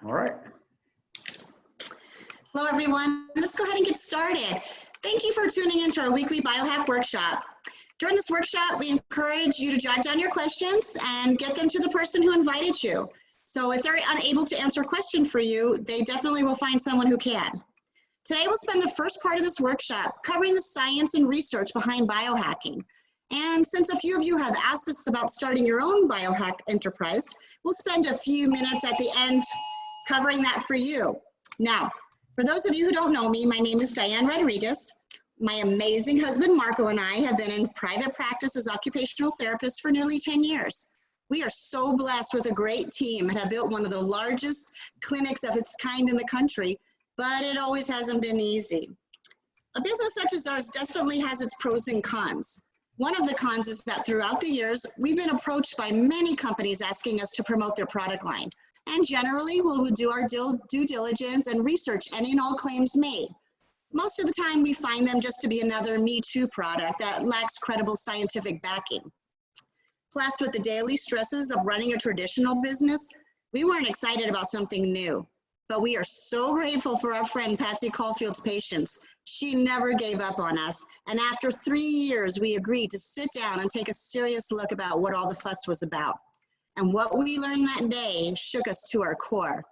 All right. Hello, everyone. Let's go ahead and get started. Thank you for tuning into our weekly biohack workshop. During this workshop, we encourage you to jot down your questions and get them to the person who invited you. So if they're unable to answer a question for you, they definitely will find someone who can. Today, we'll spend the first part of this workshop covering the science and research behind biohacking. And since a few of you have asked us about starting your own biohack enterprise, we'll spend a few minutes at the end covering that for you. Now, for those of you who don't know me, my name is Diane Rodriquez. My amazing husband, Marco, and I have been in private practice as occupational therapists for nearly 10 years. We are so blessed with a great team and have built one of the largest clinics of its kind in the country, but it always hasn't been easy. A business such as ours definitely has its pros and cons. One of the cons is that throughout the years, we've been approached by many companies asking us to promote their product line. And generally, we'll do our due diligence and research any and all claims made. Most of the time, we find them just to be another Me Too product that lacks credible scientific backing. Plus, with the daily stresses of running a traditional business, we weren't excited about something new. But we are so grateful for our friend Patsy Caulfield's patience. She never gave up on us. And after 3 years, we agreed to sit down and take a serious look about what all the fuss was about. And what we learned that day shook us to our core.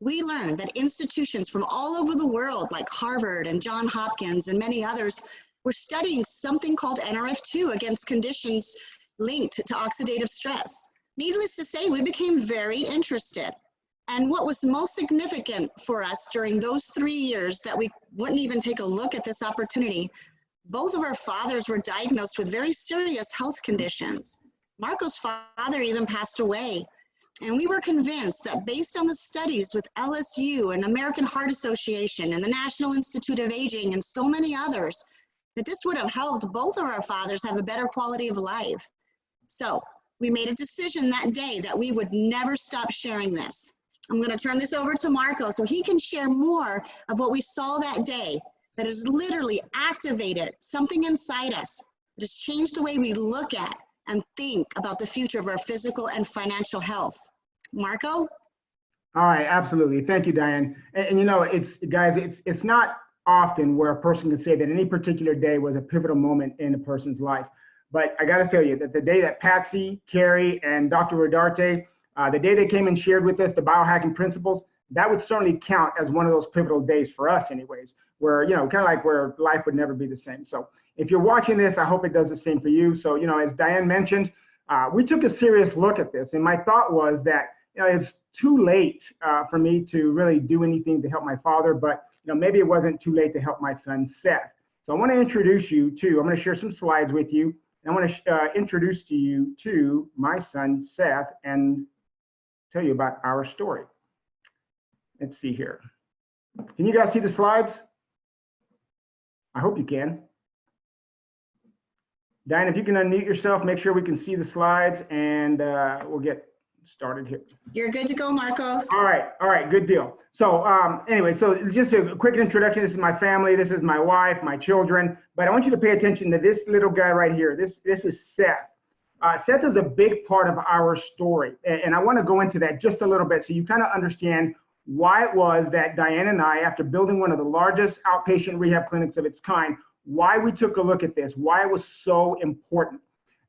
We learned that institutions from all over the world, like Harvard and Johns Hopkins and many others, were studying something called NRF2 against conditions linked to oxidative stress. Needless to say, we became very interested. And what was most significant for us during those 3 years that we wouldn't even take a look at this opportunity, both of our fathers were diagnosed with very serious health conditions. Marco's father even passed away. And we were convinced that based on the studies with LSU and American Heart Association and the National Institute of Aging and so many others, that this would have helped both of our fathers have a better quality of life. So we made a decision that day that we would never stop sharing this. I'm going to turn this over to Marco so he can share more of what we saw that day that has literally activated something inside us that has changed the way we look at and think about the future of our physical and financial health. Marco? All right, absolutely. Thank you, Diane. And you know, it's not often where a person can say that any particular day was a pivotal moment in a person's life. But I got to tell you that the day that Patsy, Carrie, and Dr. Rodarte, the day they came and shared with us the biohacking principles, that would certainly count as one of those pivotal days for us anyways, where, you know, kind of like where life would never be the same. So if you're watching this, I hope it does the same for you. So, you know, as Diane mentioned, we took a serious look at this. And my thought was that, you know, it's too late for me to really do anything to help my father, but, you know, maybe it wasn't too late to help my son, Seth. So I want to introduce you to, I'm going to share some slides with you. And I want to introduce to you to my son, Seth, and tell you about our story. Let's see here. Can you guys see the slides? I hope you can. Diane, if you can unmute yourself, make sure we can see the slides, and we'll get started here. You're good to go, Marco. All right, good deal. So anyway, so just a quick introduction. This is my family. This is my wife, my children. But I want you to pay attention to this little guy right here. This is Seth. Seth is a big part of our story, and I want to go into that just a little bit so you kind of understand why it was that Diane and I, after building one of the largest outpatient rehab clinics of its kind, why we took a look at this, why it was so important.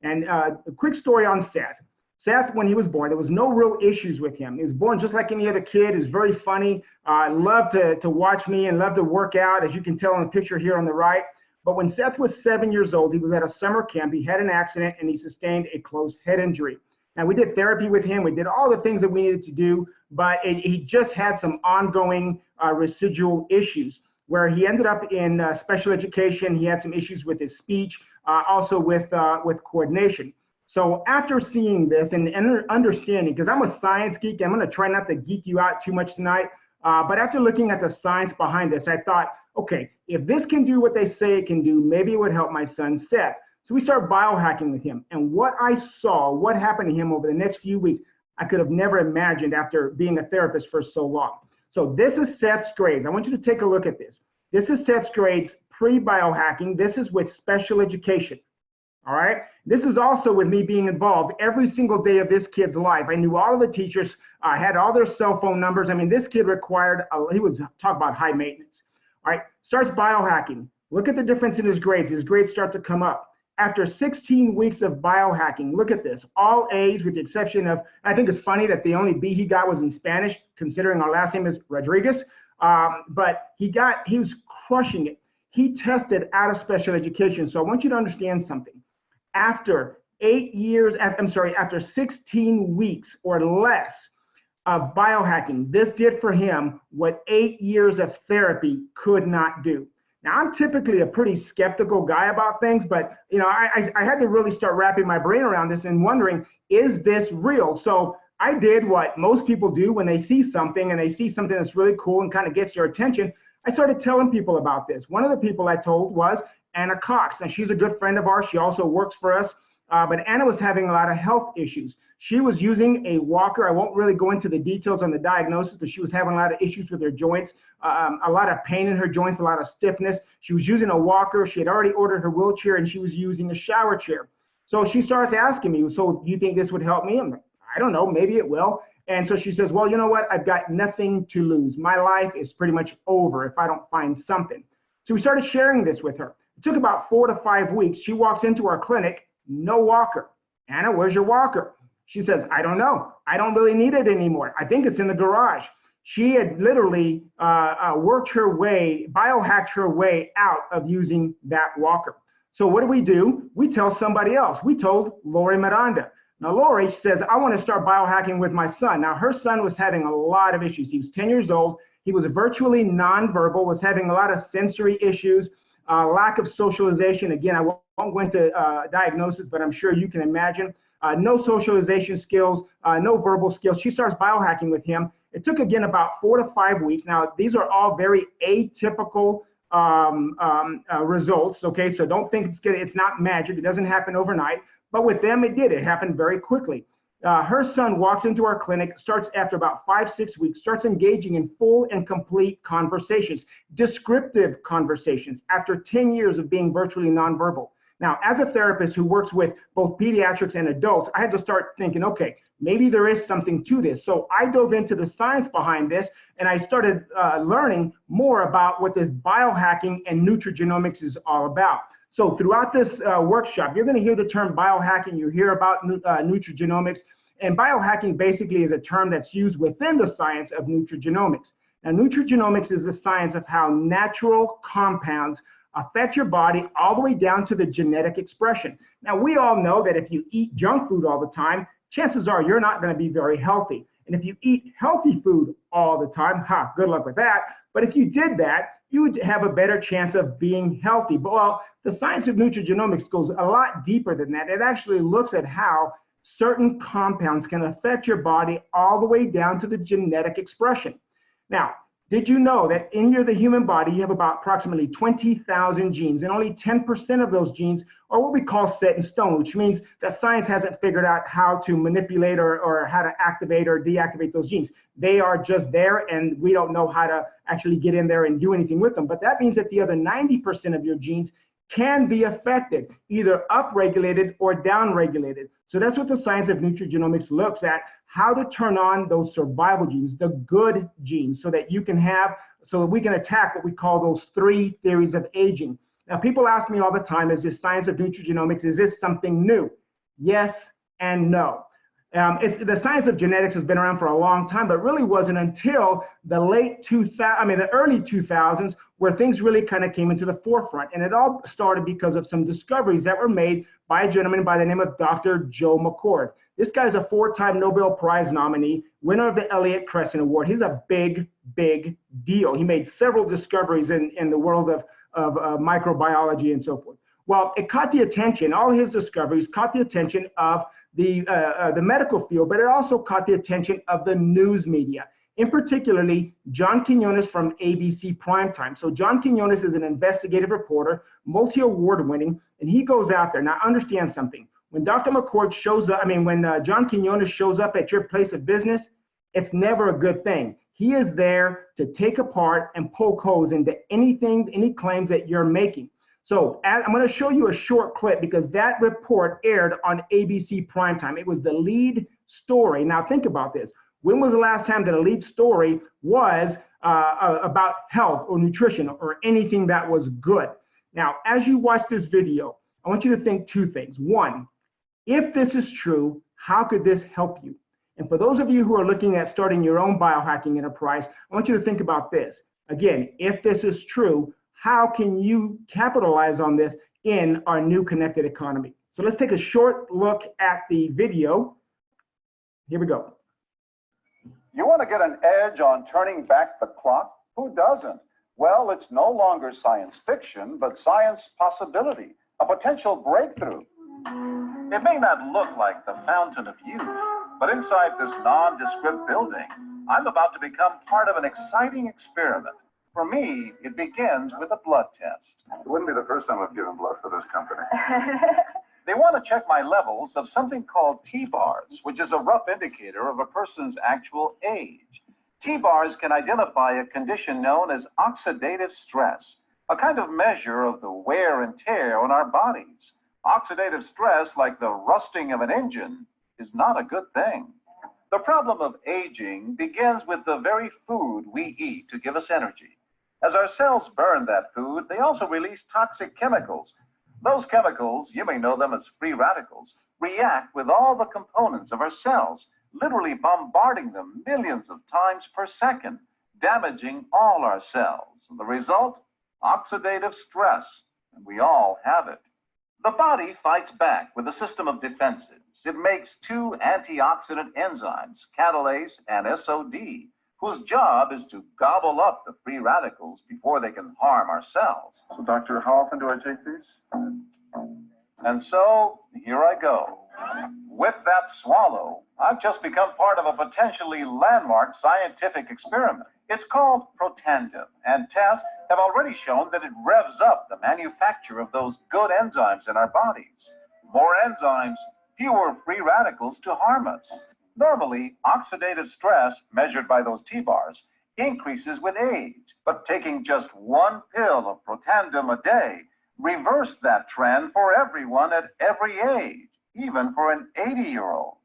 And a quick story on Seth. Seth, when he was born, there was no real issues with him. He was born just like any other kid. He was very funny, loved to watch me and loved to work out, as you can tell in the picture here on the right. But when Seth was 7 years old, he was at a summer camp. He had an accident and he sustained a closed head injury. Now, we did therapy with him. We did all the things that we needed to do, but he just had some ongoing residual issues where he ended up in special education. He had some issues with his speech, also with coordination. So after seeing this and understanding, because I'm a science geek, I'm going to try not to geek you out too much tonight, but after looking at the science behind this, I thought, okay, if this can do what they say it can do, maybe it would help my son, Seth. So we started biohacking with him. And what I saw, what happened to him over the next few weeks, I could have never imagined after being a therapist for so long. So this is Seth's grades. I want you to take a look at this. This is Seth's grades pre-biohacking. This is with special education. All right. This is also with me being involved every single day of this kid's life. I knew all of the teachers. I had all their cell phone numbers. I mean, this kid required, he would talk about high maintenance. All right. Starts biohacking. Look at the difference in his grades. His grades start to come up. After 16 weeks of biohacking, look at this, all A's with the exception of, I think it's funny that the only B he got was in Spanish, considering our last name is Rodriquez. But he was crushing it. He tested out of special education. So I want you to understand something. After 16 weeks or less of biohacking, this did for him what 8 years of therapy could not do. Now, I'm typically a pretty skeptical guy about things, but I had to really start wrapping my brain around this and wondering, is this real? So I did what most people do when they see something and they see something that's really cool and kind of gets your attention. I started telling people about this. One of the people I told was Anna Cox, and she's a good friend of ours. She also works for us, but Anna was having a lot of health issues. She was using a walker. I won't really go into the details on the diagnosis, but she was having a lot of issues with her joints, a lot of pain in her joints, a lot of stiffness. She was using a walker. She had already ordered her wheelchair, and she was using a shower chair. So she starts asking me, so do you think this would help me? I'm like, I don't know, maybe it will. And so she says, well, you know what? I've got nothing to lose. My life is pretty much over if I don't find something. So we started sharing this with her. It took about 4 to 5 weeks. She walks into our clinic, no walker. Anna, where's your walker? She says, I don't know. I don't really need it anymore. I think it's in the garage. She had literally worked her way, biohacked her way out of using that walker. So what do? We tell somebody else. We told Lori Miranda. Now, Lori says, I want to start biohacking with my son. Now, her son was having a lot of issues. He was 10 years old. He was virtually nonverbal, was having a lot of sensory issues, lack of socialization. Again, I won't go into diagnosis, but I'm sure you can imagine. No socialization skills, no verbal skills. She starts biohacking with him. It took, again, about 4 to 5 weeks. Now, these are all very atypical results, okay? So don't think it's not magic. It doesn't happen overnight. But with them, it did. It happened very quickly. Her son walks into our clinic, starts after about 5, 6 weeks, starts engaging in full and complete conversations, descriptive conversations, after 10 years of being virtually nonverbal. Now, as a therapist who works with both pediatrics and adults, I had to start thinking, okay, maybe there is something to this. So I dove into the science behind this, and I started learning more about what this biohacking and nutrigenomics is all about. So throughout this workshop, you're going to hear the term biohacking, you hear about nutrigenomics, and biohacking basically is a term that's used within the science of nutrigenomics. Now, nutrigenomics is the science of how natural compounds affect your body all the way down to the genetic expression. Now, we all know that if you eat junk food all the time, chances are you're not going to be very healthy. And if you eat healthy food all the time, good luck with that. But if you did that, you would have a better chance of being healthy. But well, the science of nutrigenomics goes a lot deeper than that. It actually looks at how certain compounds can affect your body all the way down to the genetic expression. Now, did you know that in the human body, you have about approximately 20,000 genes, and only 10% of those genes are what we call set in stone, which means that science hasn't figured out how to manipulate or how to activate or deactivate those genes. They are just there, and we don't know how to actually get in there and do anything with them. But that means that the other 90% of your genes can be affected, either upregulated or downregulated. So that's what the science of nutrigenomics looks at, how to turn on those survival genes, the good genes, so that we can attack what we call those 3 theories of aging. Now, people ask me all the time, is this science of nutrigenomics, is this something new? Yes and no. The science of genetics has been around for a long time, but really wasn't until the early 2000s where things really kind of came into the forefront. And it all started because of some discoveries that were made by a gentleman by the name of Dr. Joe McCord. This guy is a 4-time Nobel Prize nominee, winner of the Elliott Crescent Award. He's a big, big deal. He made several discoveries in the world of microbiology and so forth. Well, it caught the attention, all his discoveries caught the attention of the medical field, but it also caught the attention of the news media, in particularly John Quinones from ABC Primetime. So John Quinones is an investigative reporter, multi-award winning, and he goes out there. Now understand something. When Dr. McCord shows up, when John Quinones shows up at your place of business, it's never a good thing. He is there to take apart and poke holes into any claims that you're making. So I'm going to show you a short clip because that report aired on ABC primetime. It was the lead story. Now think about this. When was the last time that a lead story was about health or nutrition or anything that was good? Now, as you watch this video, I want you to think two things. One, if this is true, how could this help you? And for those of you who are looking at starting your own biohacking enterprise, I want you to think about this. Again, if this is true, how can you capitalize on this in our new connected economy? So let's take a short look at the video. Here we go. You want to get an edge on turning back the clock? Who doesn't? Well, it's no longer science fiction, but science possibility, a potential breakthrough. It may not look like the fountain of youth, but inside this nondescript building, I'm about to become part of an exciting experiment. For me, it begins with a blood test. It wouldn't be the first time I've given blood for this company. They want to check my levels of something called T-bars, which is a rough indicator of a person's actual age. T-bars can identify a condition known as oxidative stress, a kind of measure of the wear and tear on our bodies. Oxidative stress, like the rusting of an engine, is not a good thing. The problem of aging begins with the very food we eat to give us energy. As our cells burn that food, they also release toxic chemicals. Those chemicals, you may know them as free radicals, react with all the components of our cells, literally bombarding them millions of times per second, damaging all our cells. And the result? Oxidative stress, and we all have it. The body fights back with a system of defenses. It makes two antioxidant enzymes, catalase and SOD, whose job is to gobble up the free radicals before they can harm our cells. So, doctor, how often do I take these? And so, here I go. With that swallow, I've just become part of a potentially landmark scientific experiment. It's called Protandim, and tests have already shown that it revs up the manufacture of those good enzymes in our bodies. More enzymes, fewer free radicals to harm us. Normally, oxidative stress, measured by those T-bars, increases with age, but taking just one pill of Protandim a day reversed that trend for everyone at every age, even for an 80-year-old.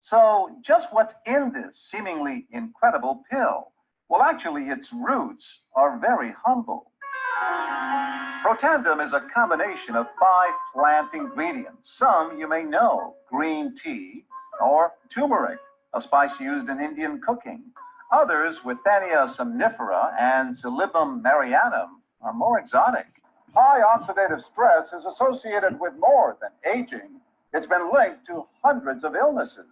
So just what's in this seemingly incredible pill? Well, actually, its roots are very humble. Protandim is a combination of 5 plant ingredients. Some you may know: green tea or turmeric, a spice used in Indian cooking. Others, Withania somnifera and Silybum marianum, are more exotic. High oxidative stress is associated with more than aging. It's been linked to hundreds of illnesses.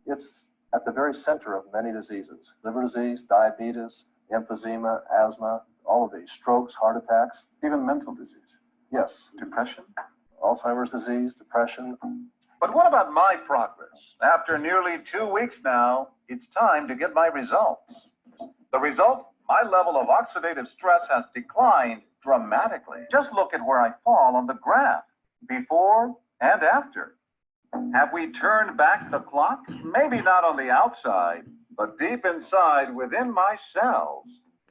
It's at the very center of many diseases: liver disease, diabetes, emphysema, asthma, all of these, strokes, heart attacks, Even mental disease. yes, Depression? Alzheimer's disease, depression. But what about my progress? After nearly 2 weeks now, it's time to get my results. The result? My level of oxidative stress has declined dramatically. Just look at where I fall on the graph, before and after. Have we turned back the clock? Maybe not on the outside, but deep inside within my cells.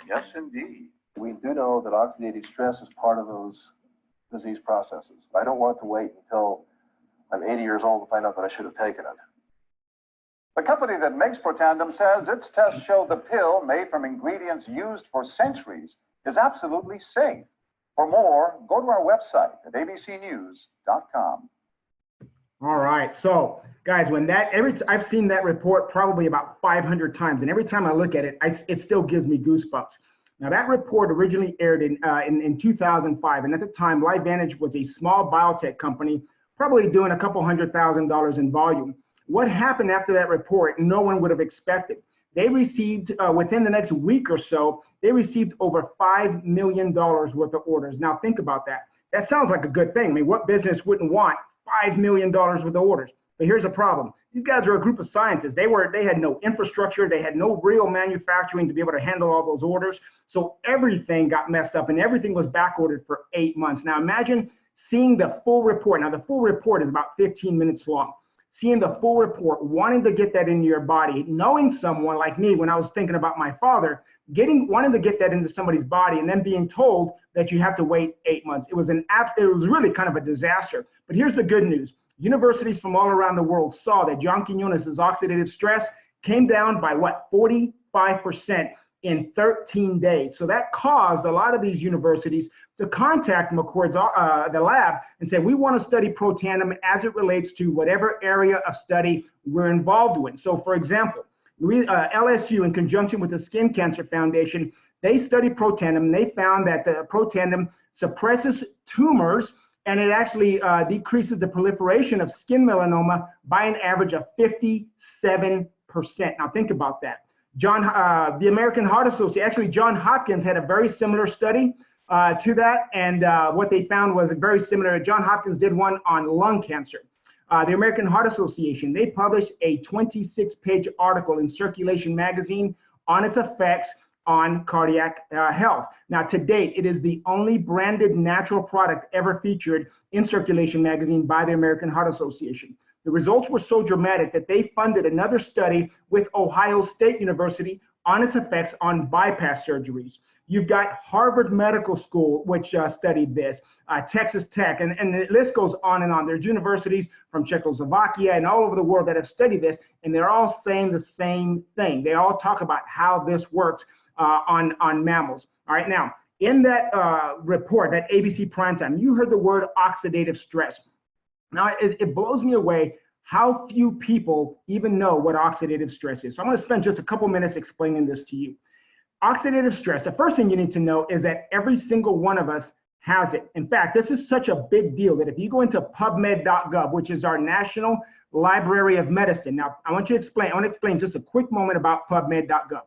Yes, indeed. We do know that oxidative stress is part of those disease processes. I don't want to wait until I'm 80 years old to find out that I should have taken it. The company that makes Protandim says its tests show the pill, made from ingredients used for centuries, is absolutely safe. For more, go to our website at abcnews.com. All right, so guys, I've seen that report probably about 500 times, and every time I look at it, it still gives me goosebumps. Now, that report originally aired in 2005, and at the time, LifeVantage was a small biotech company, probably doing a couple $100,000 in volume. What happened after that report, no one would have expected. They received, within the next week or so, they received over $5 million worth of orders. Now, think about that. That sounds like a good thing. I mean, what business wouldn't want $5 million worth of orders? But here's the problem. These guys are a group of scientists. They had no infrastructure. They had no real manufacturing to be able to handle all those orders. So everything got messed up and everything was back ordered for 8 months. Now imagine seeing the full report. Now the full report is about 15 minutes long. seeing the full report, wanting to get that into your body, knowing someone like me when I was thinking about my father, wanting to get that into somebody's body and then being told that you have to wait 8 months. It was really kind of a disaster. But here's the good news. Universities from all around the world saw that John Quinones's oxidative stress came down by what, 45% in 13 days. So that caused a lot of these universities to contact McCord's, the lab, and say, we want to study protandim as it relates to whatever area of study we're involved with. So for example, LSU, in conjunction with the Skin Cancer Foundation, they studied protandim, and they found that the protandim suppresses tumors, and it actually decreases the proliferation of skin melanoma by an average of 57%. Now think about that. The American Heart Association, actually Johns Hopkins had a very similar study to that, and what they found was very similar. Johns Hopkins did one on lung cancer. The American Heart Association, they published a 26-page article in Circulation magazine on its effects on cardiac health. Now, to date, it is the only branded natural product ever featured in Circulation magazine by the American Heart Association. The results were so dramatic that they funded another study with Ohio State University on its effects on bypass surgeries. You've got Harvard Medical School, which studied this, Texas Tech, and the list goes on and on. There's universities from Czechoslovakia and all over the world that have studied this, and they're all saying the same thing. They all talk about how this works on mammals. All right, now, in that report, that ABC Primetime, you heard the word oxidative stress. Now, it blows me away how few people even know what oxidative stress is. So I'm going to spend just a couple minutes explaining this to you. Oxidative stress, the first thing you need to know is that every single one of us has it. In fact, this is such a big deal that if you go into PubMed.gov, which is our National Library of Medicine. Now, I want to explain just a quick moment about PubMed.gov.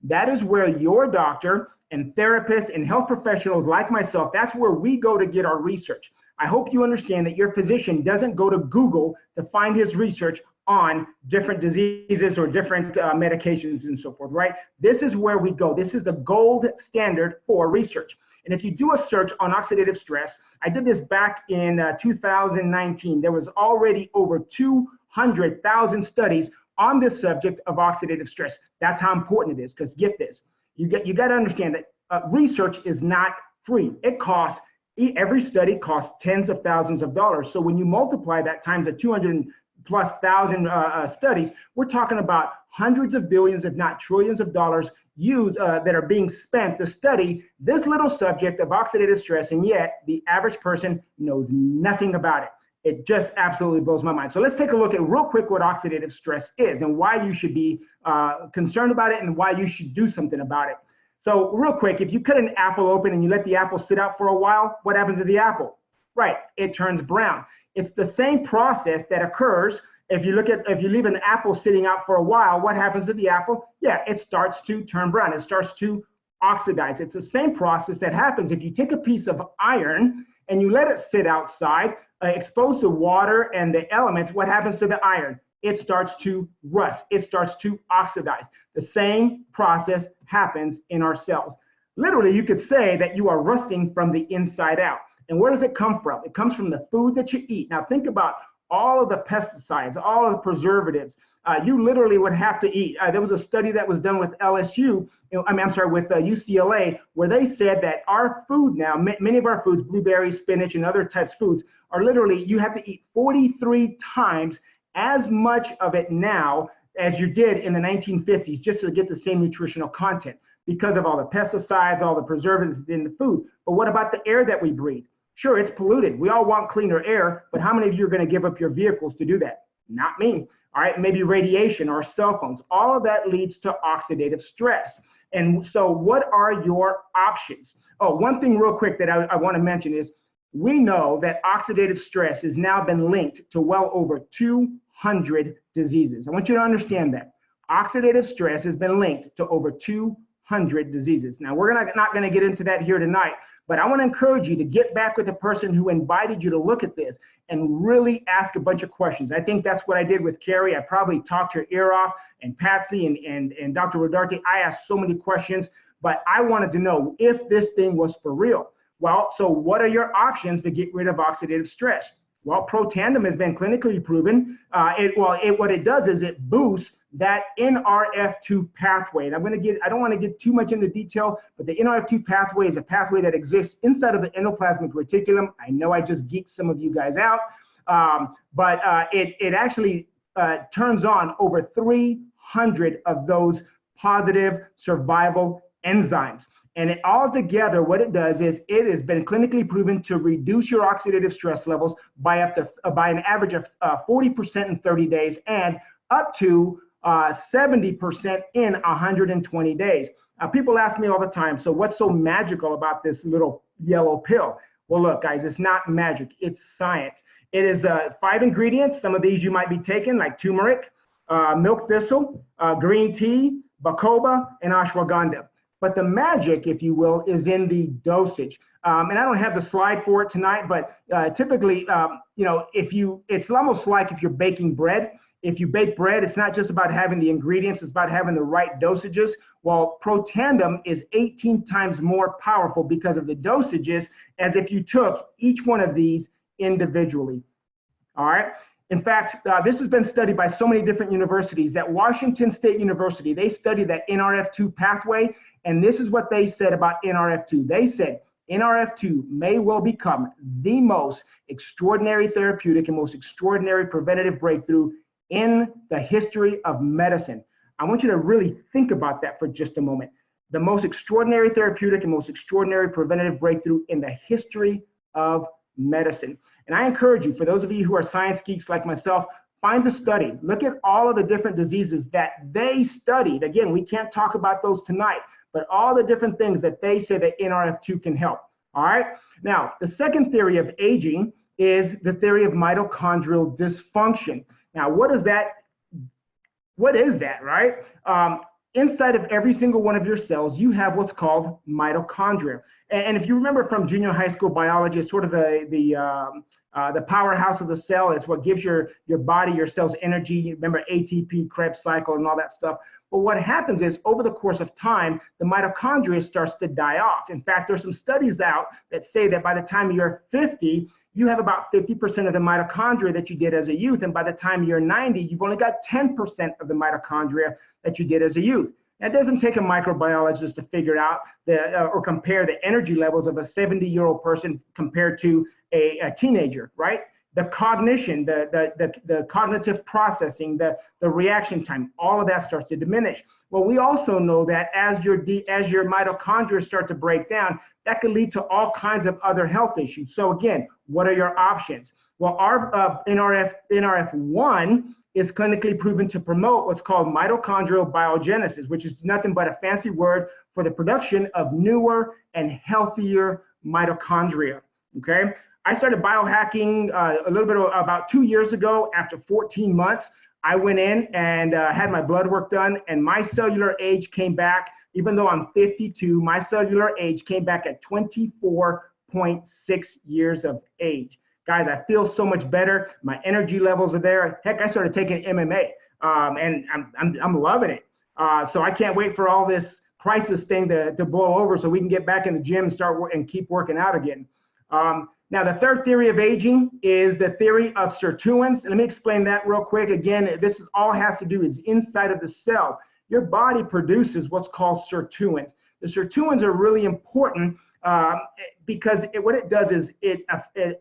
That is where your doctor and therapists and health professionals like myself, that's where we go to get our research. I hope you understand that your physician doesn't go to Google to find his research on different diseases or different medications and so forth, right? This is where we go. This is the gold standard for research. And if you do a search on oxidative stress, I did this back in 2019. There was already over 200,000 studies on this subject of oxidative stress. That's how important it is, because get this, you got to understand that research is not free. It costs, every study costs tens of thousands of dollars. So when you multiply that times the 200,000+ studies, we're talking about hundreds of billions, if not trillions of dollars that are being spent to study this little subject of oxidative stress, and yet the average person knows nothing about it. It just absolutely blows my mind. So let's take a look at real quick what oxidative stress is and why you should be concerned about it and why you should do something about it. So real quick, if you cut an apple open and you let the apple sit out for a while, what happens to the apple? Right, it turns brown. It's the same process that occurs if you leave an apple sitting out for a while. What happens to the apple? Yeah, it starts to turn brown. It starts to oxidize. It's the same process that happens if you take a piece of iron and you let it sit outside, exposed to water and the elements. What happens to the iron? It starts to rust. It starts to oxidize. The same process happens in our cells. Literally, you could say that you are rusting from the inside out. And where does it come from? It comes from the food that you eat. Now think about all of the pesticides, all of the preservatives. You literally would have to eat. There was a study that was done with LSU, with UCLA, where they said that our food now, many of our foods, blueberries, spinach, and other types of foods, are literally, you have to eat 43 times as much of it now as you did in the 1950s just to get the same nutritional content because of all the pesticides, all the preservatives in the food. But what about the air that we breathe? Sure, it's polluted. We all want cleaner air, but how many of you are going to give up your vehicles to do that? Not me. All right, maybe radiation or cell phones. All of that leads to oxidative stress. And so what are your options? Oh, one thing real quick that I want to mention is we know that oxidative stress has now been linked to well over 200 diseases. I want you to understand that. Oxidative stress has been linked to over 200 diseases. Now, we're not going to get into that here tonight, but I want to encourage you to get back with the person who invited you to look at this and really ask a bunch of questions. I think that's what I did with Carrie. I probably talked her ear off, and Patsy and Dr. Rodriquez. I asked so many questions, but I wanted to know if this thing was for real. Well, so what are your options to get rid of oxidative stress? Well, Protandim has been clinically proven. What it does is it boosts that NRF2 pathway. And I don't want to get too much into detail, but the NRF2 pathway is a pathway that exists inside of the endoplasmic reticulum. I know I just geeked some of you guys out, but it actually turns on over 300 of those positive survival enzymes. And all together, what it does is it has been clinically proven to reduce your oxidative stress levels by an average of 40% in 30 days and up to 70% in 120 days. People ask me all the time, so what's so magical about this little yellow pill? Well, look, guys, it's not magic, it's science. It is 5 ingredients. Some of these you might be taking, like turmeric, milk thistle, green tea, bacoba, and ashwagandha. But the magic, if you will, is in the dosage. And I don't have the slide for it tonight, but typically, it's almost like if you're baking bread. If you bake bread, it's not just about having the ingredients, it's about having the right dosages. Well, Protandim is 18 times more powerful because of the dosages as if you took each one of these individually. All right. In fact, this has been studied by so many different universities. At Washington State University, they studied that NRF2 pathway, and this is what they said about NRF2. They said NRF2 may well become the most extraordinary therapeutic and most extraordinary preventative breakthrough in the history of medicine. I want you to really think about that for just a moment. The most extraordinary therapeutic and most extraordinary preventative breakthrough in the history of medicine. And I encourage you, for those of you who are science geeks like myself, find the study. Look at all of the different diseases that they studied. Again, we can't talk about those tonight, but all the different things that they say that NRF2 can help. All right. Now, the second theory of aging is the theory of mitochondrial dysfunction. Now, what is that, right? Inside of every single one of your cells, you have what's called mitochondria. And if you remember from junior high school biology, it's sort of the powerhouse of the cell. It's what gives your body, your cells energy. Remember ATP, Krebs cycle, and all that stuff. But what happens is over the course of time, the mitochondria starts to die off. In fact, there's some studies out that say that by the time you're 50, you have about 50% of the mitochondria that you did as a youth. And by the time you're 90, you've only got 10% of the mitochondria that you did as a youth. It doesn't take a microbiologist to figure out or compare the energy levels of a 70-year-old person compared to a teenager, right? The cognition, the cognitive processing, the reaction time, all of that starts to diminish. Well, we also know that as your mitochondria start to break down, that can lead to all kinds of other health issues. So again, what are your options? Well, our NRF1 is clinically proven to promote what's called mitochondrial biogenesis, which is nothing but a fancy word for the production of newer and healthier mitochondria, okay? I started biohacking a little bit about 2 years ago. After 14 months, I went in and had my blood work done, and my cellular age came back. Even though I'm 52, my cellular age came back at 24.6 years of age. Guys, I feel so much better. My energy levels are there. Heck, I started taking MMA, and I'm loving it. So I can't wait for all this crisis thing to blow over so we can get back in the gym and keep working out again. Now, the third theory of aging is the theory of sirtuins. Let me explain that real quick. Again, this all has to do is inside of the cell. Your body produces what's called sirtuins. The sirtuins are really important because what it does is it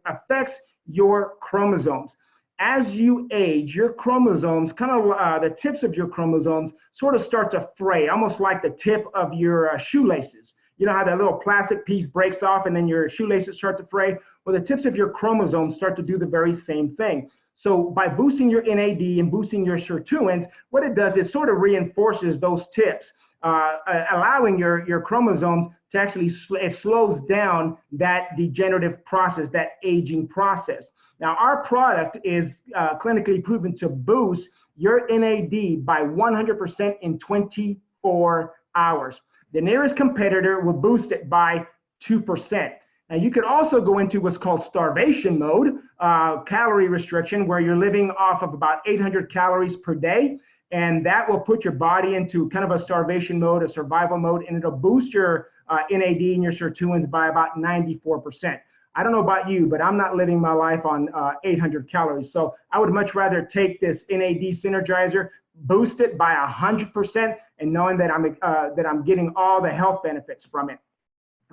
affects your chromosomes. As you age, your chromosomes, the tips of your chromosomes sort of start to fray, almost like the tip of your shoelaces. You know how that little plastic piece breaks off and then your shoelaces start to fray? Well, the tips of your chromosomes start to do the very same thing. So by boosting your NAD and boosting your sirtuins, what it does is sort of reinforces those tips, allowing your chromosomes to actually, it slows down that degenerative process, that aging process. Now, our product is clinically proven to boost your NAD by 100% in 24 hours. The nearest competitor will boost it by 2%. Now, you could also go into what's called starvation mode, calorie restriction, where you're living off of about 800 calories per day. And that will put your body into kind of a starvation mode, a survival mode, and it'll boost your NAD and your sirtuins by about 94%. I don't know about you, but I'm not living my life on 800 calories. So I would much rather take this NAD Synergizer, boost it by 100%, and knowing that I'm getting all the health benefits from it.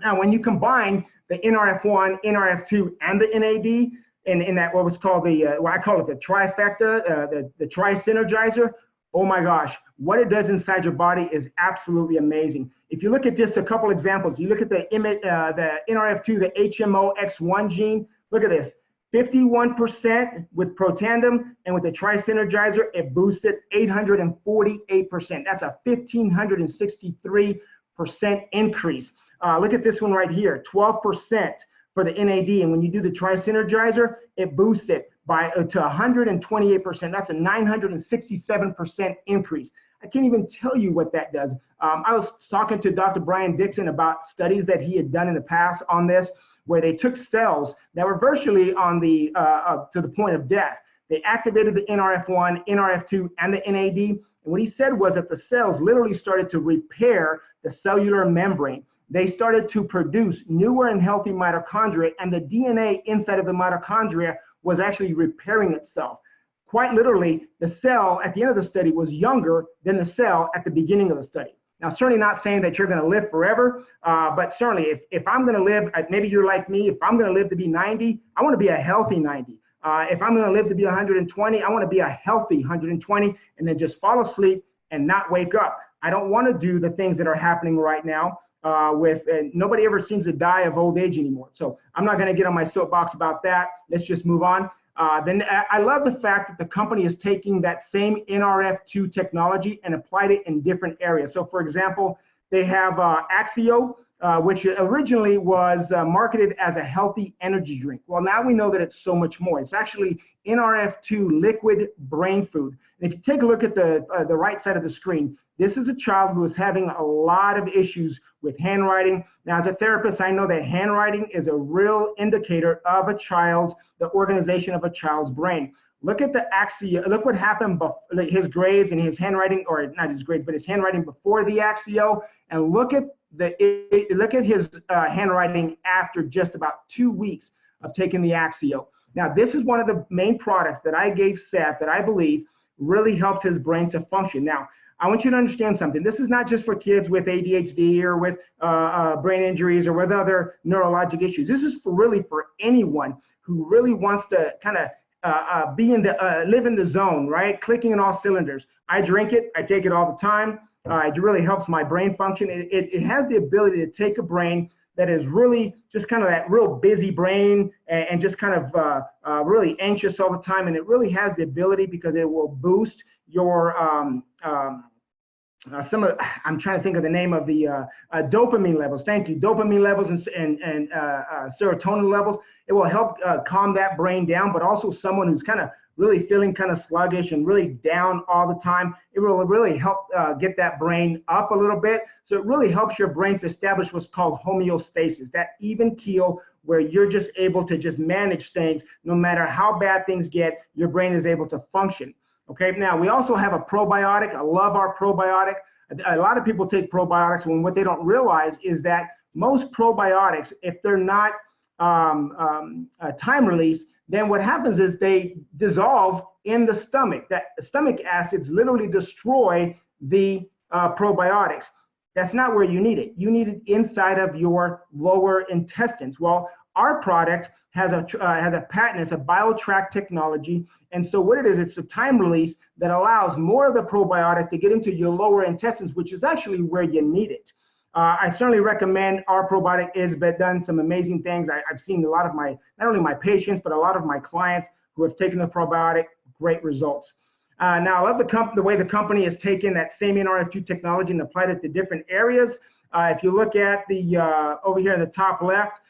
Now, when you combine the NRF1, NRF2, and the NAD in that what was called the, what I call it the trifecta, the tri-synergizer, oh my gosh, what it does inside your body is absolutely amazing. If you look at just a couple examples, you look at the NRF2, the HMO-X1 gene, look at this, 51% with Protandim, and with the tri-synergizer, it boosted 848%. That's a 1,563% increase. Look at this one right here, 12% for the NAD, and when you do the tri-synergizer, it boosts it by to 128%. That's a 967% increase. I can't even tell you what that does. I was talking to Dr. Brian Dixon about studies that he had done in the past on this, where they took cells that were virtually on the to the point of death. They activated the NRF1, NRF2, and the NAD. And what he said was that the cells literally started to repair the cellular membrane. They started to produce newer and healthy mitochondria, and the DNA inside of the mitochondria was actually repairing itself. Quite literally, the cell at the end of the study was younger than the cell at the beginning of the study. Now, certainly not saying that you're going to live forever, but certainly if I'm going to live, maybe you're like me, if I'm going to live to be 90, I want to be a healthy 90. If I'm going to live to be 120, I want to be a healthy 120 and then just fall asleep and not wake up. I don't want to do the things that are happening right now nobody ever seems to die of old age anymore. So I'm not going to get on my soapbox about that. Let's just move on. Then I love the fact that the company is taking that same NRF2 technology and applied it in different areas. So for example, they have Axio, which originally was marketed as a healthy energy drink. Well, now we know that it's so much more. It's actually NRF2 liquid brain food. And if you take a look at the right side of the screen, this is a child who is having a lot of issues with handwriting. Now, as a therapist, I know that handwriting is a real indicator of the organization of a child's brain. Look at the Axio, look what happened, his grades and his handwriting, or not his grades, but his handwriting before the Axio, and look at his handwriting after just about 2 weeks of taking the Axio. Now, this is one of the main products that I gave Seth that I believe really helped his brain to function. Now, I want you to understand something. This is not just for kids with ADHD or with brain injuries or with other neurologic issues. This is really for anyone who really wants to kind of live in the zone, right? Clicking on all cylinders. I drink it. I take it all the time. It really helps my brain function. It has the ability to take a brain that is really just kind of that real busy brain and just kind of really anxious all the time. And it really has the ability because it will boost your I'm trying to think of the name of the dopamine levels. Thank you. Dopamine levels and serotonin levels. It will help calm that brain down, but also someone who's kind of really feeling kind of sluggish and really down all the time. It will really help get that brain up a little bit. So it really helps your brain to establish what's called homeostasis, that even keel where you're just able to just manage things. No matter how bad things get, your brain is able to function. Okay, now we also have a probiotic. I love our probiotic. A lot of people take probiotics when what they don't realize is that most probiotics, if they're not time release, then what happens is they dissolve in the stomach. That stomach acids literally destroy the probiotics. That's not where you need it. You need it inside of your lower intestines. Well, our product has a patent. It's a BioTrack technology. And so what it is, it's a time release that allows more of the probiotic to get into your lower intestines, which is actually where you need it. I certainly recommend our probiotic. It's done some amazing things. I've seen a lot of not only my patients, but a lot of my clients who have taken the probiotic, great results. Now, I love the way the company has taken that same NRF2 technology and applied it to different areas. If you look at the over here in the top left,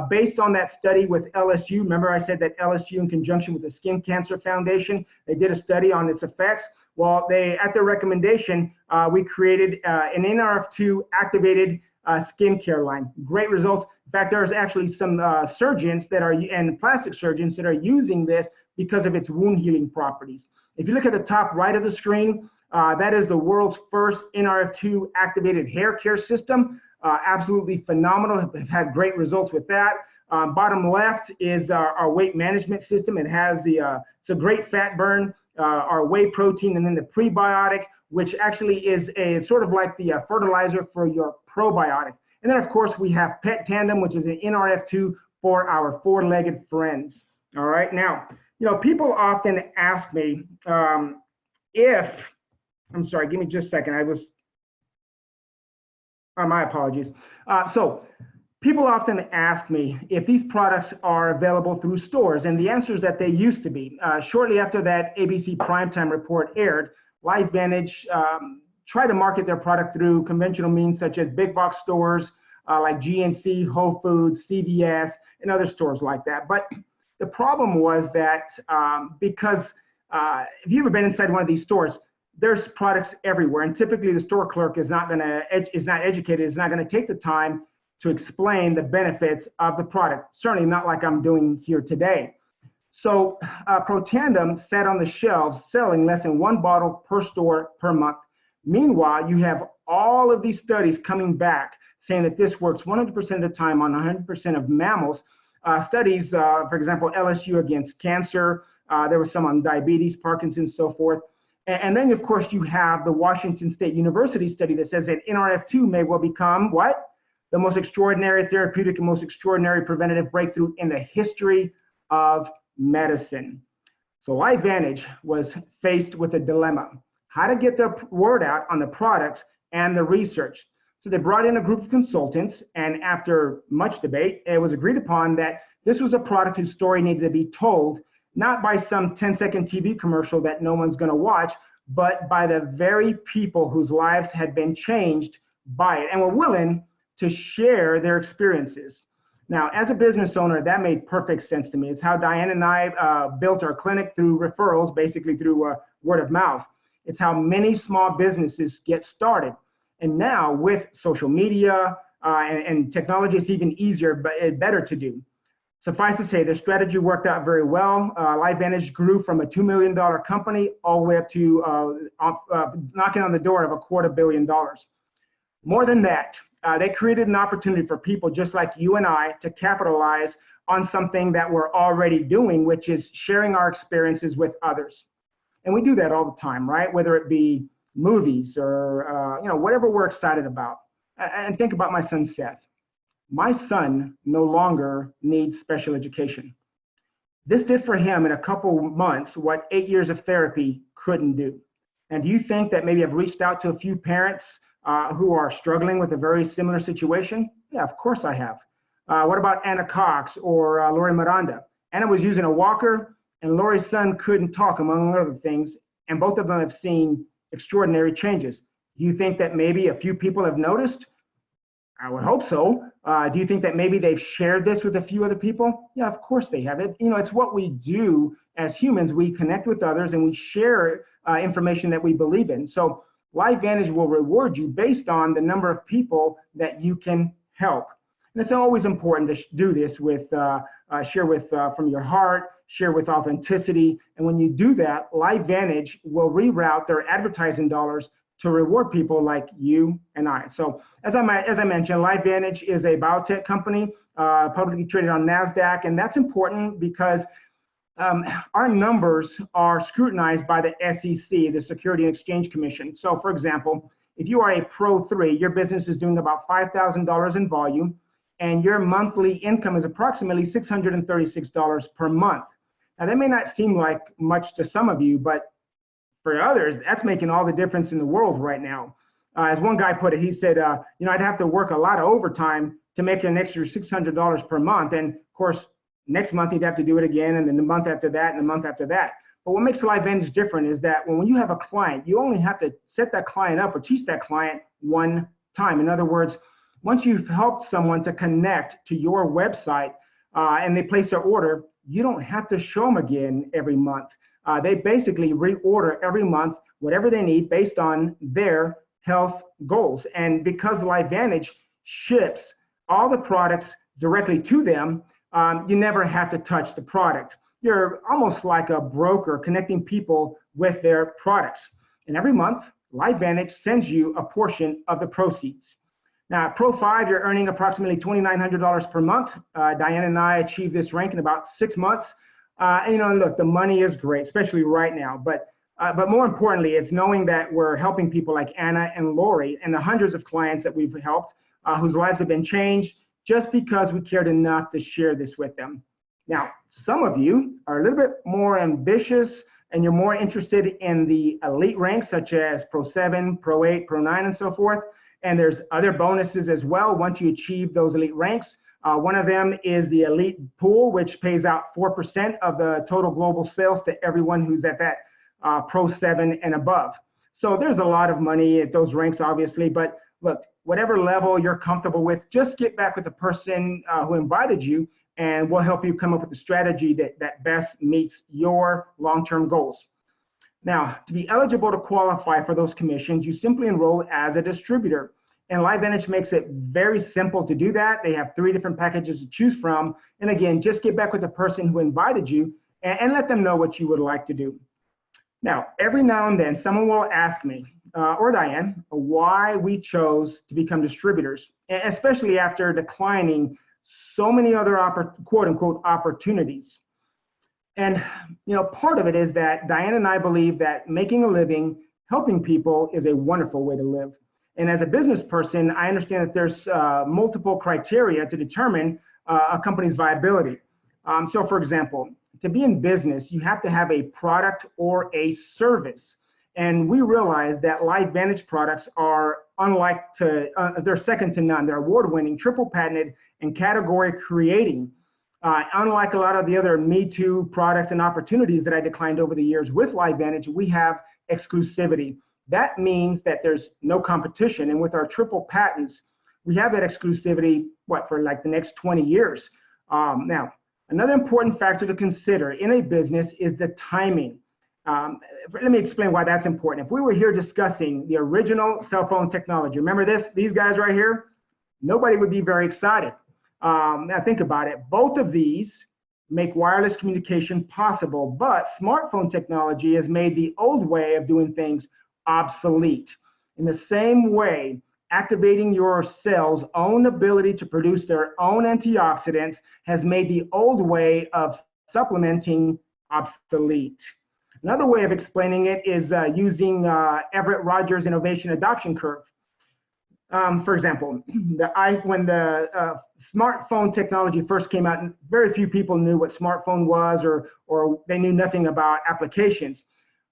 based on that study with LSU, remember I said that LSU in conjunction with the Skin Cancer Foundation, they did a study on its effects. Well, at their recommendation, we created an NRF2 activated skincare line. Great results. In fact, there's actually some surgeons and plastic surgeons that are using this because of its wound healing properties. If you look at the top right of the screen, that is the world's first NRF2 activated hair care system. Absolutely phenomenal. Have had great results with that. Bottom left is our weight management system. It has it's a great fat burn, our whey protein, and then the prebiotic, which actually is a sort of like the fertilizer for your probiotic. And then of course we have Pet Tandem, which is an NRF2 for our four-legged friends. All right, now, people often ask me I'm sorry, give me just a second. My apologies. So people often ask me if these products are available through stores, and the answer is that they used to be. Shortly after that ABC primetime report aired, LifeVantage tried to market their product through conventional means such as big box stores like GNC, Whole Foods, CVS, and other stores like that. But the problem was that because if you've ever been inside one of these stores, there's products everywhere, and typically the store clerk is not educated, is not going to take the time to explain the benefits of the product. Certainly not like I'm doing here today. So Protandem sat on the shelves selling less than one bottle per store per month. Meanwhile, you have all of these studies coming back saying that this works 100% of the time on 100% of mammals. Studies, for example, LSU against cancer. There was some on diabetes, Parkinson's, so forth. And then, of course, you have the Washington State University study that says that NRF2 may well become what? The most extraordinary therapeutic and most extraordinary preventative breakthrough in the history of medicine. So LifeVantage was faced with a dilemma, how to get the word out on the product and the research. So they brought in a group of consultants, and after much debate, it was agreed upon that this was a product whose story needed to be told, not by some 10-second TV commercial that no one's going to watch, but by the very people whose lives had been changed by it and were willing to share their experiences. Now, as a business owner, that made perfect sense to me. It's how Diane and I built our clinic through referrals, basically through word of mouth. It's how many small businesses get started. And now with social media and technology, it's even easier, but better to do. Suffice to say, their strategy worked out very well. LifeVantage grew from a $2 million company all the way up to knocking on the door of $250 million. More than that, they created an opportunity for people just like you and I to capitalize on something that we're already doing, which is sharing our experiences with others. And we do that all the time, right? Whether it be movies or whatever we're excited about. And think about my son, Seth. My son no longer needs special education. This did for him in a couple months what 8 years of therapy couldn't do. And do you think that maybe I've reached out to a few parents who are struggling with a very similar situation? Yeah, of course I have. What about Anna Cox or Lori Miranda? Anna was using a walker, and Lori's son couldn't talk, among other things, and both of them have seen extraordinary changes. Do you think that maybe a few people have noticed? I would hope so. Do you think that maybe they've shared this with a few other people? Yeah, of course they have. It's what we do as humans. We connect with others and we share information that we believe in. So LifeVantage will reward you based on the number of people that you can help. And it's always important to do this with, share with from your heart, share with authenticity. And when you do that, LifeVantage will reroute their advertising dollars to reward people like you and I. So as I mentioned, LifeVantage is a biotech company, publicly traded on NASDAQ, and that's important because our numbers are scrutinized by the SEC, the Security and Exchange Commission. So for example, if you are a Pro 3, your business is doing about $5,000 in volume, and your monthly income is approximately $636 per month. Now that may not seem like much to some of you, but for others, that's making all the difference in the world right now. As one guy put it, he said, I'd have to work a lot of overtime to make an extra $600 per month. And of course, next month he'd have to do it again, and then the month after that, and the month after that. But what makes LifeVantage different is that when you have a client, you only have to set that client up or teach that client one time. In other words, once you've helped someone to connect to your website and they place their order, you don't have to show them again every month. They basically reorder every month whatever they need based on their health goals. And because LifeVantage ships all the products directly to them, you never have to touch the product. You're almost like a broker connecting people with their products. And every month, LifeVantage sends you a portion of the proceeds. Now, at Pro 5, you're earning approximately $2,900 per month. Diane and I achieved this rank in about 6 months. And, you know, look, the money is great, especially right now. But more importantly, it's knowing that we're helping people like Anna and Lori and the hundreds of clients that we've helped whose lives have been changed just because we cared enough to share this with them. Now, some of you are a little bit more ambitious and you're more interested in the elite ranks such as Pro 7, Pro 8, Pro 9, and so forth. And there's other bonuses as well once you achieve those elite ranks. One of them is the elite pool, which pays out 4% of the total global sales to everyone who's at that Pro 7 and above. So there's a lot of money at those ranks, obviously. But look, whatever level you're comfortable with, just get back with the person who invited you, and we'll help you come up with a strategy that best meets your long-term goals. Now, to be eligible to qualify for those commissions, you simply enroll as a distributor. And LiveVantage makes it very simple to do that. They have 3 different packages to choose from. And again, just get back with the person who invited you and let them know what you would like to do. Now, every now and then, someone will ask me, or Diane, why we chose to become distributors, especially after declining so many other quote unquote opportunities. And, you know, part of it is that Diane and I believe that making a living, helping people is a wonderful way to live. And as a business person, I understand that there's multiple criteria to determine a company's viability. So for example, to be in business, you have to have a product or a service. And we realize that LiveVantage products are they're second to none. They're award-winning, triple patented, and category creating. Unlike a lot of the other Me Too products and opportunities that I declined over the years with LiveVantage, we have exclusivity. That means that there's no competition. And with our triple patents, we have that exclusivity, for like the next 20 years. Now, another important factor to consider in a business is the timing. Let me explain why that's important. If we were here discussing the original cell phone technology, remember these guys right here? Nobody would be very excited. Now think about it. Both of these make wireless communication possible, but smartphone technology has made the old way of doing things obsolete. In the same way, activating your cell's own ability to produce their own antioxidants has made the old way of supplementing obsolete. Another way of explaining it is using Everett Rogers' innovation adoption curve. For example, when the smartphone technology first came out, very few people knew what smartphone was, or they knew nothing about applications.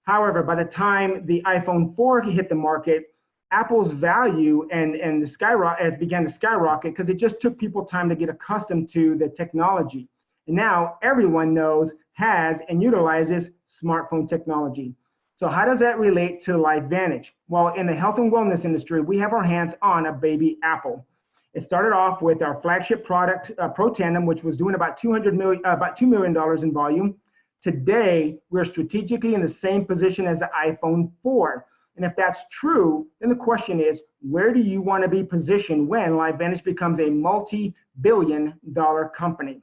However, by the time the iPhone 4 hit the market, Apple's value began to skyrocket because it just took people time to get accustomed to the technology. And now everyone knows, has, and utilizes smartphone technology. So how does that relate to LiveVantage? Well, in the health and wellness industry, we have our hands on a baby apple. It started off with our flagship product, Pro Tandem, which was doing about $2 million in volume. Today, we're strategically in the same position as the iPhone 4. And if that's true, then the question is, where do you want to be positioned when LiveVantage becomes a multi-billion-dollar company?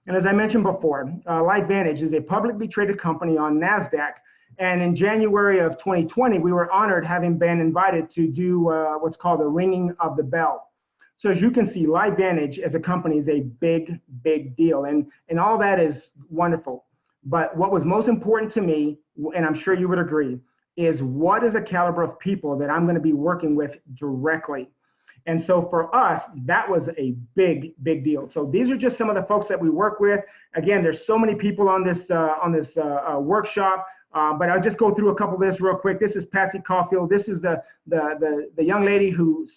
And as I mentioned before, LiveVantage is a publicly traded company on NASDAQ. And in January of 2020, we were honored having been invited to do what's called the ringing of the bell. So as you can see, LiveVantage as a company is a big, big deal. And all that is wonderful. But what was most important to me, and I'm sure you would agree, is what is the caliber of people that I'm going to be working with directly. And so for us, that was a big, big deal. So these are just some of the folks that we work with. Again, there's so many people on this workshop, but I'll just go through a couple of this real quick. This is Patsy Caulfield. This is the young lady who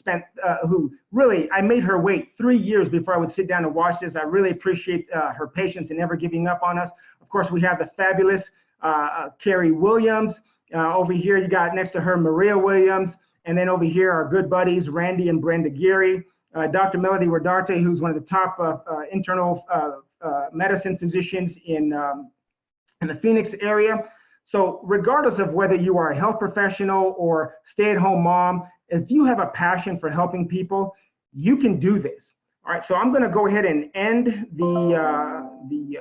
really, I made her wait 3 years before I would sit down and watch this. I really appreciate her patience and never giving up on us. Of course, we have the fabulous Carrie Williams. Over here, you got next to her Maria Williams. And then over here, our good buddies, Randy and Brenda Geary, Dr. Melody Rodarte, who's one of the top internal medicine physicians in the Phoenix area. So regardless of whether you are a health professional or stay-at-home mom, if you have a passion for helping people, you can do this. All right, so I'm gonna go ahead and end the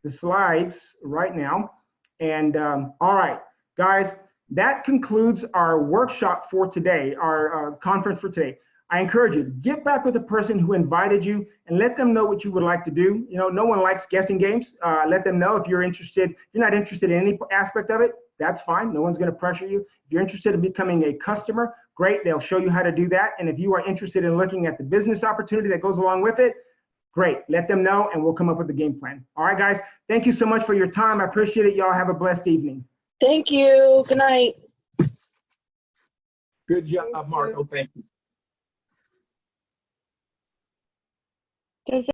slides right now. And all right, guys, that concludes our workshop for today, our conference for today. I encourage you, get back with the person who invited you and let them know what you would like to do. You know, no one likes guessing games. Let them know if you're interested. If you're not interested in any aspect of it, that's fine. No one's going to pressure you. If you're interested in becoming a customer, great. They'll show you how to do that. And if you are interested in looking at the business opportunity that goes along with it, great. Let them know and we'll come up with a game plan. All right, guys. Thank you so much for your time. I appreciate it. Y'all have a blessed evening. Thank you. Good night. Good job, Marco. Thank you.